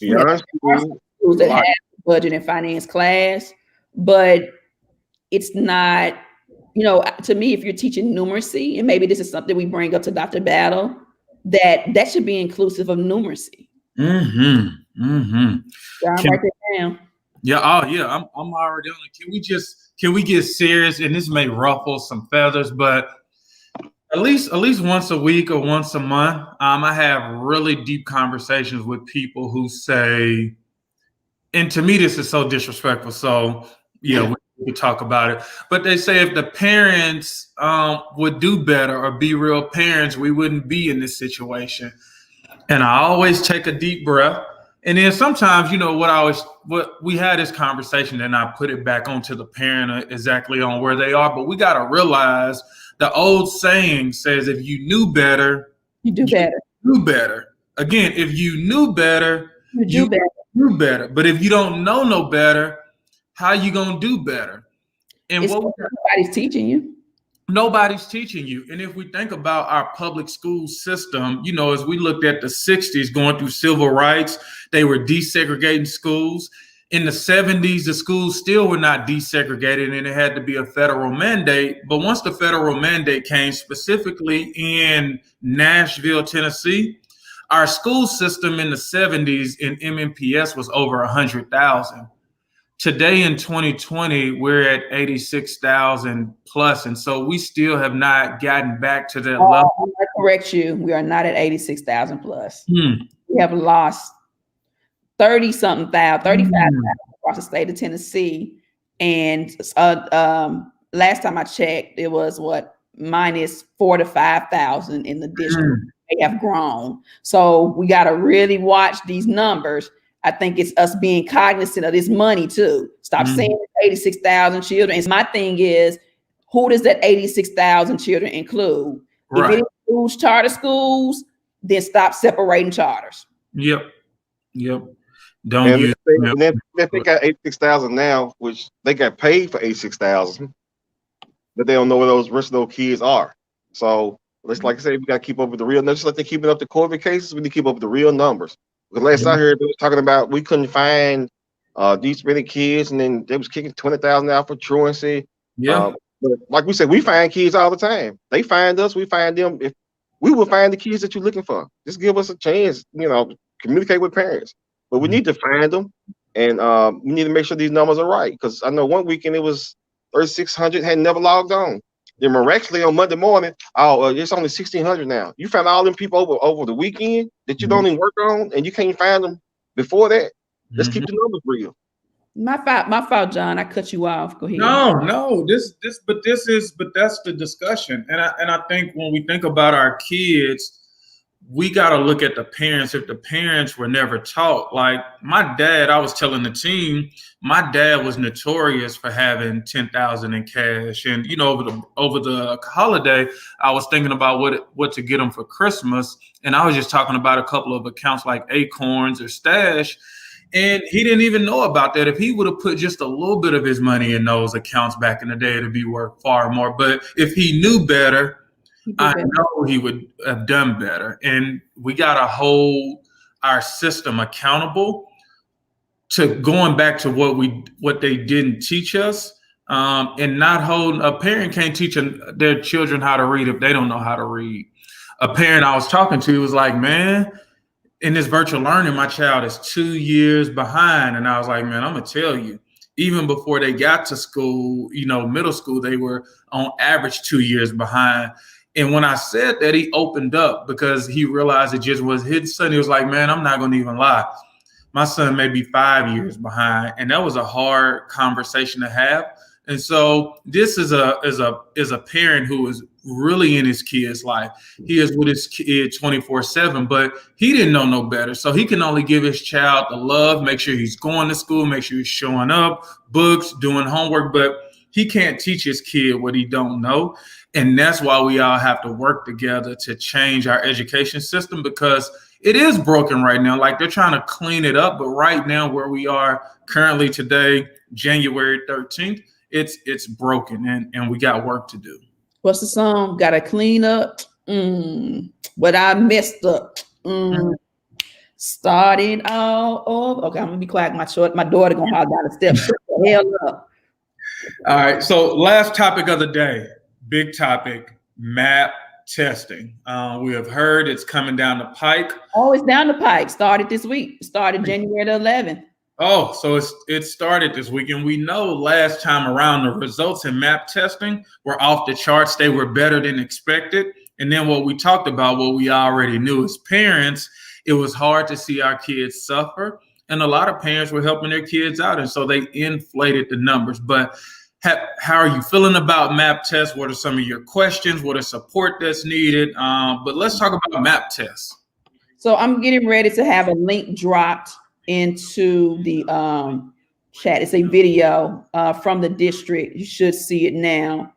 Yeah, schools that have budget and finance class, but it's not, to me, if you're teaching numeracy, and maybe this is something we bring up to Dr. Battle, that should be inclusive of numeracy. Yeah, I'm write that down. Yeah. Oh, yeah. I'm already on it. Can we get serious? And this may ruffle some feathers, but at least once a week or once a month, I have really deep conversations with people who say, and to me, this is so disrespectful. So yeah, we could talk about it. But they say if the parents would do better or be real parents, we wouldn't be in this situation. And I always take a deep breath. And then sometimes, what we had this conversation, and I put it back onto the parent exactly on where they are. But we got to realize the old saying says, if you knew better, you do better. Do better. Again, if you knew better, you do better. But if you don't know no better, how you going to do better? And nobody's teaching you. Nobody's teaching you. And if we think about our public school system, as we looked at the 60s going through civil rights, they were desegregating schools. In the 70s, the schools still were not desegregated and it had to be a federal mandate. But once the federal mandate came, specifically in Nashville, Tennessee, our school system in the 70s in MNPS was over 100,000. Today in 2020, we're at 86,000 plus. And so we still have not gotten back to that level. I correct you. We are not at 86,000 plus. We have lost 35,000 across the state of Tennessee. And last time I checked, it was minus 4,000 to 5,000 in the district. They have grown. So we got to really watch these numbers. I think it's us being cognizant of this money too. Stop saying 86,000 children. And my thing is, who does that 86,000 children include? Right. If it includes charter schools, then stop separating charters. Yep. They got 86,000 now, which they got paid for 86,000, but they don't know where those rest of those kids are. So let's, like I said, we got to keep up with the real numbers. Just like they're keeping up the COVID cases, we need to keep up with the real numbers. Because last I heard, they was talking about we couldn't find these many kids, and then they was kicking $20,000 out for truancy. Yeah. But like we said, we find kids all the time. They find us, we find them. If we will find the kids that you're looking for, just give us a chance. Communicate with parents. But we need to find them, and we need to make sure these numbers are right. Because I know one weekend it was 3,600 had never logged on. Then miraculously on Monday morning, it's only 1,600 now. You found all them people over the weekend that you don't even work on, and you can't find them before that. Let's keep the numbers real. My fault, John. I cut you off. Go ahead. No. But that's the discussion. And I think when we think about our kids, we got to look at the parents. If the parents were never taught, like my dad, I was telling the team, my dad was notorious for having 10,000 in cash. And over the holiday, I was thinking about what to get him for Christmas, and I was just talking about a couple of accounts like Acorns or Stash. And he didn't even know about that. If he would have put just a little bit of his money in those accounts back in the day, it'd be worth far more. But if he knew better, I know he would have done better. And we got to hold our system accountable to going back to what they didn't teach us, and not hold. A parent can't teach their children how to read if they don't know how to read. A parent I was talking to was like, man, in this virtual learning, my child is 2 years behind. And I was like, man, I'm going to tell you, even before they got to school, middle school, they were on average 2 years behind. And when I said that, he opened up because he realized it just was his son. He was like, man, I'm not going to even lie. My son may be 5 years behind. And that was a hard conversation to have. And so this is a parent who is really in his kid's life. He is with his kid 24/7, but he didn't know no better. So he can only give his child the love, make sure he's going to school, make sure he's showing up, books, doing homework, but he can't teach his kid what he don't know. And that's why we all have to work together to change our education system, because it is broken right now. Like, they're trying to clean it up, but right now where we are currently today, January 13th, it's broken, and we got work to do. What's the song? Gotta clean up. What I messed up. Starting all over. Okay, I'm gonna be quiet. My daughter gonna holler down the steps. Shut the hell up. All right. So last topic of the day, big topic, MAP testing. We have heard it's coming down the pike. Oh, it's down the pike. Started this week. Started January the 11th. Oh, so it started this week. And we know last time around the results in MAP testing were off the charts. They were better than expected. And then what we talked about, what we already knew as parents, it was hard to see our kids suffer. And a lot of parents were helping their kids out. And so they inflated the numbers. But how are you feeling about MAP tests? What are some of your questions? What are support that's needed? But let's talk about MAP tests. So I'm getting ready to have a link dropped into the chat. It's a video from the district. You should see it now,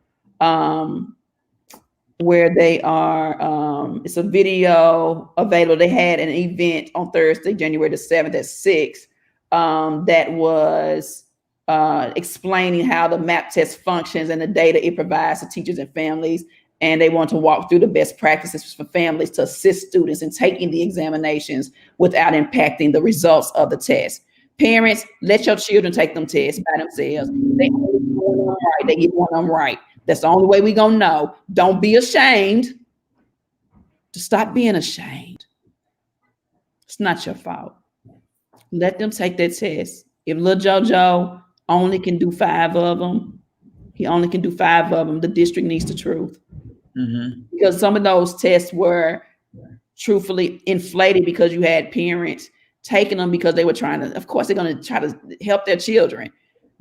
where they are. It's a video available. They had an event on Thursday, January the 7th at 6, that was explaining how the MAP test functions and the data it provides to teachers and families. And they want to walk through the best practices for families to assist students in taking the examinations without impacting the results of the test. Parents, let your children take them tests by themselves. They only get one of them right. They get one of them right. That's the only way we're going to know. Don't be ashamed. To stop being ashamed. It's not your fault. Let them take that test. If little JoJo only can do 5 of them, he only can do 5 of them. The district needs the truth. Because some of those tests were truthfully inflated because you had parents taking them because they were trying to, of course, they're going to try to help their children.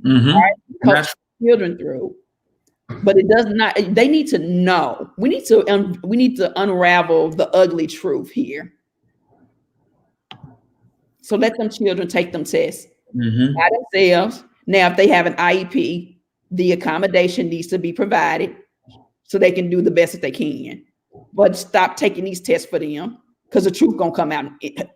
Right? Coach children through. But it does not, they need to know. We need to unravel the ugly truth here. So let them children take them tests by themselves. Now, if they have an IEP, the accommodation needs to be provided so they can do the best that they can. But stop taking these tests for them, because the truth gonna come out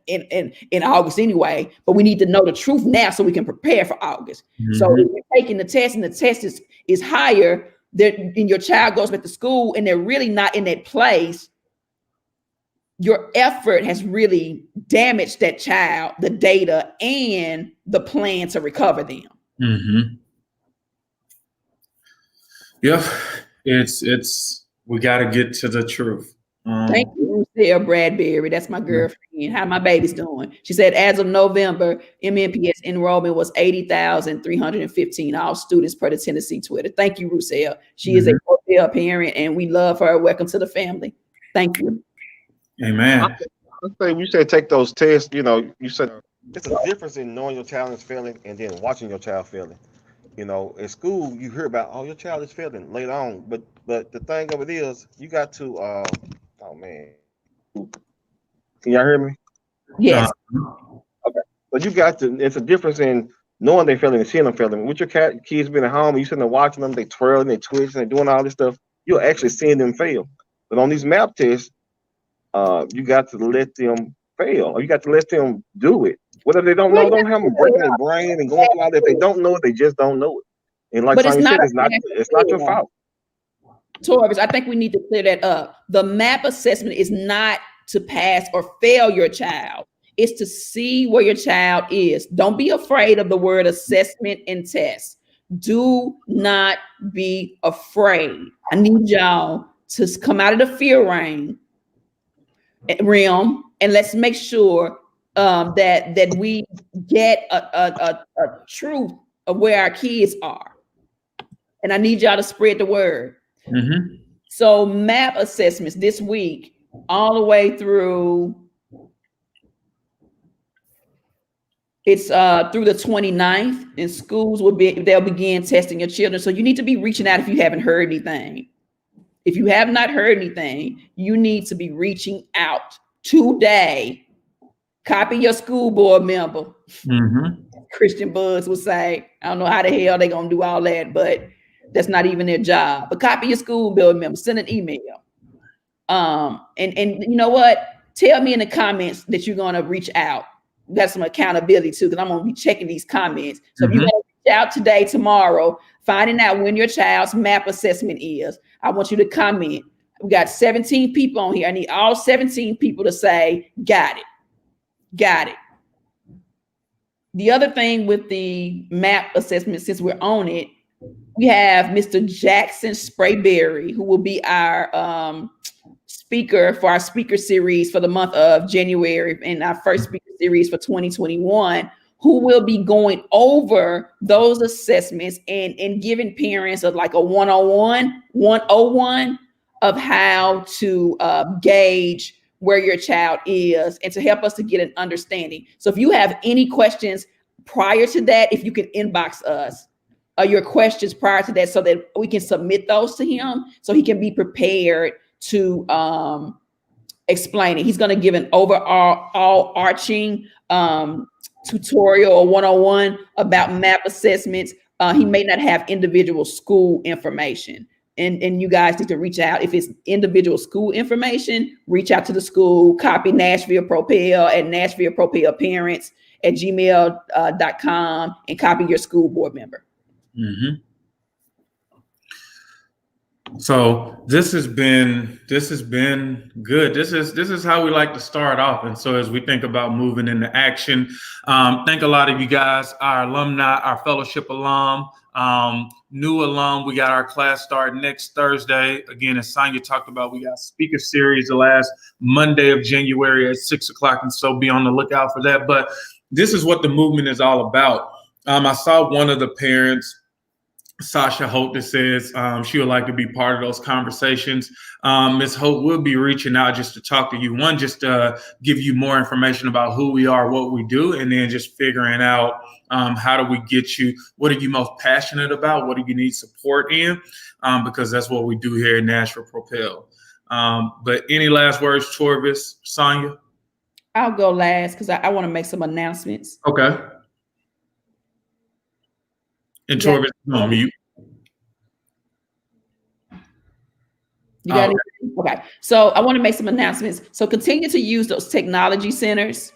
in August anyway. But we need to know the truth now so we can prepare for August. So if you're taking the test and the test is higher, and your child goes back to school and they're really not in that place, your effort has really damaged that child, the data, and the plan to recover them. Mm-hmm. Yep. We got to get to the truth. Thank you, Lucille Bradbury. That's my girlfriend. How my baby's doing? She said, as of November, MNPS enrollment was 80,315. All students per the Tennessee Twitter. Thank you, Lucille. She is a Cornell parent, and we love her. Welcome to the family. Thank you. Amen. I say we should take those tests. You know, you said it's a difference in knowing your child is failing and then watching your child failing. You know, at school you hear about, oh, your child is failing later on, but the thing of it is, you got to oh man, can y'all hear me? Yes. Okay, but you got to. It's a difference in knowing they're failing and seeing them failing. With your kids being at home, you sitting there watching them, they twirling, they twitching, they doing all this stuff. You're actually seeing them fail. But on these map tests, you got to let them fail, or you got to let them do it. Whether they don't know, don't have them breaking their brain and going through all that. If they don't know it, they just don't know it. And like Sonya said, it's not your fault. Torvis, I think we need to clear that up. The MAP assessment is not to pass or fail your child. It's to see where your child is. Don't be afraid of the word assessment and test. Do not be afraid. I need y'all to come out of the fear realm, and let's make sure that we get a truth of where our kids are. And I need y'all to spread the word. Mm-hmm. So MAP assessments this week, all the way through, it's through the 29th, and schools they'll begin testing your children. So you need to be reaching out if you haven't heard anything. If you have not heard anything, you need to be reaching out today. Copy your school board member. Mm-hmm. Christian Buds would say, I don't know how the hell they're going to do all that, but that's not even their job. But copy your school board member, send an email. And you know what? Tell me in the comments that you're going to reach out. We got some accountability too, because I'm going to be checking these comments. So if you're going to reach out today, tomorrow, finding out when your child's MAP assessment is, I want you to comment. We got 17 people on here. I need all 17 people to say, got it. Got it. The other thing with the MAP assessment, since we're on it, we have Mr. Jackson Sprayberry, who will be our speaker for our speaker series for the month of January, and our first speaker series for 2021, who will be going over those assessments and giving parents like a 101 of how to gauge where your child is, and to help us to get an understanding. So if you have any questions prior to that, if you can inbox us your questions prior to that, so that we can submit those to him, so he can be prepared to explain it. He's going to give an overall arching tutorial or 101 about MAP assessments. He may not have individual school information. And you guys need to reach out. If it's individual school information, reach out to the school, copy Nashville Propel at Nashville Propel Parents at gmail.com, and copy your school board member. Mm-hmm. So this has been good. This is how we like to start off. And so as we think about moving into action, thank a lot of you guys, our alumni, our fellowship alum, new alum. We got our class start next Thursday. Again, as Sonya talked about, we got speaker series the last Monday of January at 6:00. And so be on the lookout for that. But this is what the movement is all about. I saw one of the parents, Sasha Holt, that says she would like to be part of those conversations. Ms. Holt will be reaching out just to talk to you. One, just to give you more information about who we are, what we do, and then just figuring out how do we get you, what are you most passionate about? What do you need support in? Because that's what we do here at Nashville Propel. But any last words, Torvis, Sonya? I'll go last because I want to make some announcements. Okay. And Torvis, on mute. You got it? Okay. So I want to make some announcements. So continue to use those technology centers.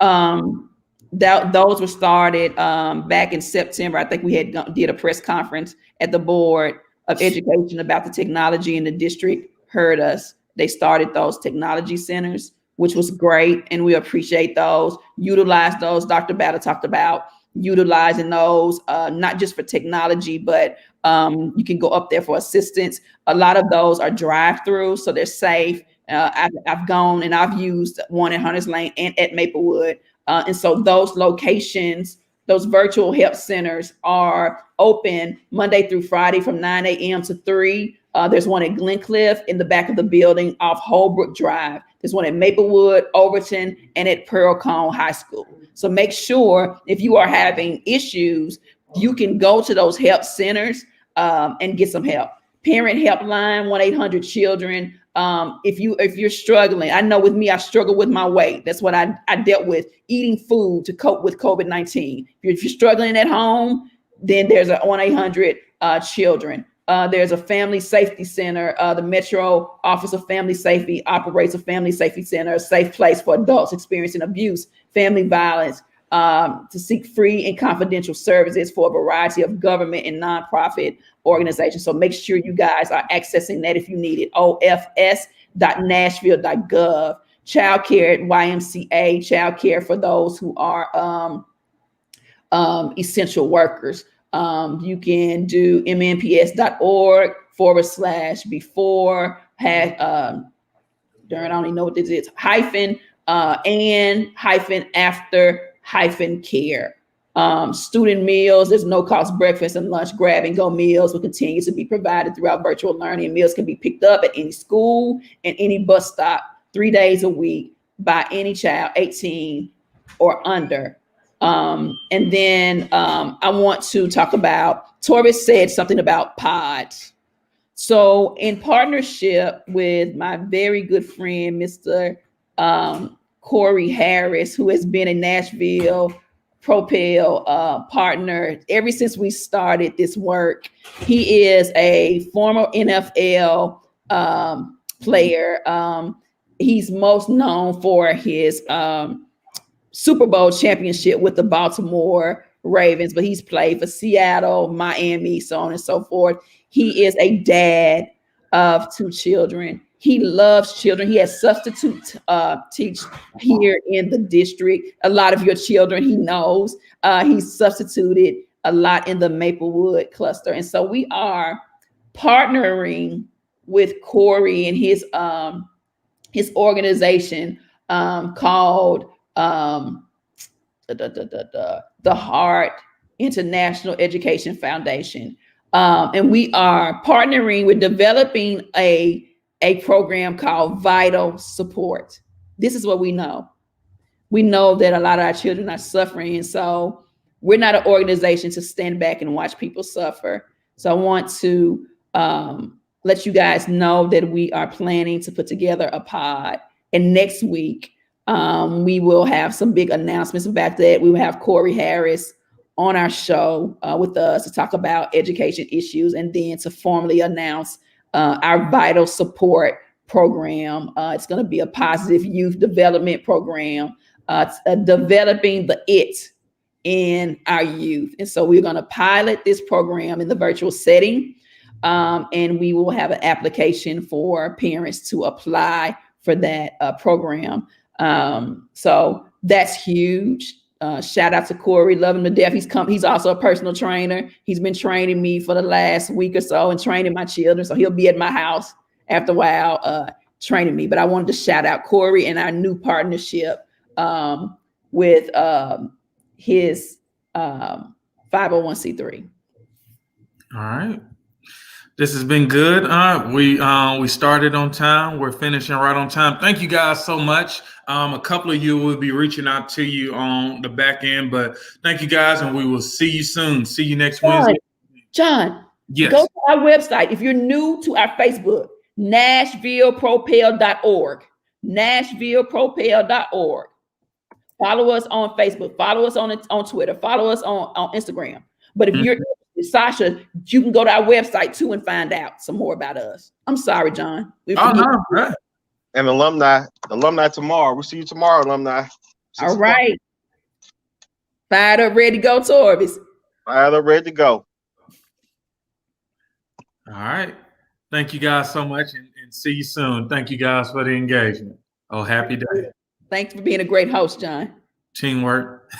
Those were started back in September. I think we did a press conference at the Board of Education about the technology, and the district heard us they started those technology centers, which was great. And we appreciate those. Utilize those. Dr. Battle talked about utilizing those, not just for technology, but you can go up there for assistance. A lot of those are drive-through, so they're safe. I've gone and I've used one at Hunters Lane and at Maplewood. And so those locations, those virtual help centers are open Monday through Friday from 9 a.m. to 3. There's one at Glencliff in the back of the building off Holbrook Drive. There's one at Maplewood, Overton, and at Pearl-Cohn High School. So make sure if you are having issues, you can go to those help centers and get some help. Parent helpline, 1-800-CHILDREN. If you're struggling, I know with me, I struggle with my weight. That's what I dealt with, eating food to cope with COVID-19. If you're struggling at home, then there's a 1-800-CHILDREN. There's a family safety center. The Metro Office of Family Safety operates a family safety center, a safe place for adults experiencing abuse, family violence, to seek free and confidential services for a variety of government and nonprofit organizations. So make sure you guys are accessing that if you need it. ofs.nashville.gov. Childcare at YMCA, childcare for those who are essential workers. You can do MNPS.org/before, I don't even know what this is, -after-care. Student meals, there's no cost breakfast and lunch grab and go meals will continue to be provided throughout virtual learning. Meals can be picked up at any school and any bus stop 3 days a week by any child 18 or under. And then I want to talk about, Torvis said something about pods. So in partnership with my very good friend, Mr. Corey Harris, who has been a Nashville Propel partner ever since we started this work. He is a former NFL player. He's most known for his Super Bowl championship with the Baltimore Ravens, but he's played for Seattle, Miami, so on and so forth. He is a dad of 2 children. He loves children. He has substitute teach here in the district. A lot of your children he knows. He's substituted a lot in the Maplewood cluster. And so we are partnering with Corey and his organization called the Heart International Education Foundation. And we are partnering with developing a program called Vital Support. This is what we know. We know that a lot of our children are suffering. And so we're not an organization to stand back and watch people suffer. So I want to let you guys know that we are planning to put together a pod. And next week, we will have some big announcements about that. We will have Corey Harris on our show with us to talk about education issues and then to formally announce our Vital Support program. It's going to be a positive youth development program, developing the it in our youth. And so we're going to pilot this program in the virtual setting, and we will have an application for parents to apply for that program. So that's huge. Shout out to Corey, love him to death. He's also a personal trainer. He's been training me for the last week or so and training my children. So he'll be at my house after a while, training me. But I wanted to shout out Corey and our new partnership with his 501c3. All right. This has been good. We started on time. We're finishing right on time. Thank you guys so much. A couple of you will be reaching out to you on the back end, but thank you guys, and we will see you soon. See you next Wednesday. John, yes. Go to our website. If you're new to our Facebook, NashvillePropel.org. NashvillePropel.org. Follow us on Facebook. Follow us on Twitter. Follow us on Instagram. But if you're Sasha, you can go to our website too and find out some more about us. I'm sorry, John. Right. And alumni tomorrow. We'll see you tomorrow, alumni. All right. Fired up, ready to go, Torvis. Fired up, ready to go. All right. Thank you guys so much, and see you soon. Thank you guys for the engagement. Oh, happy day. Thanks for being a great host, John. Teamwork.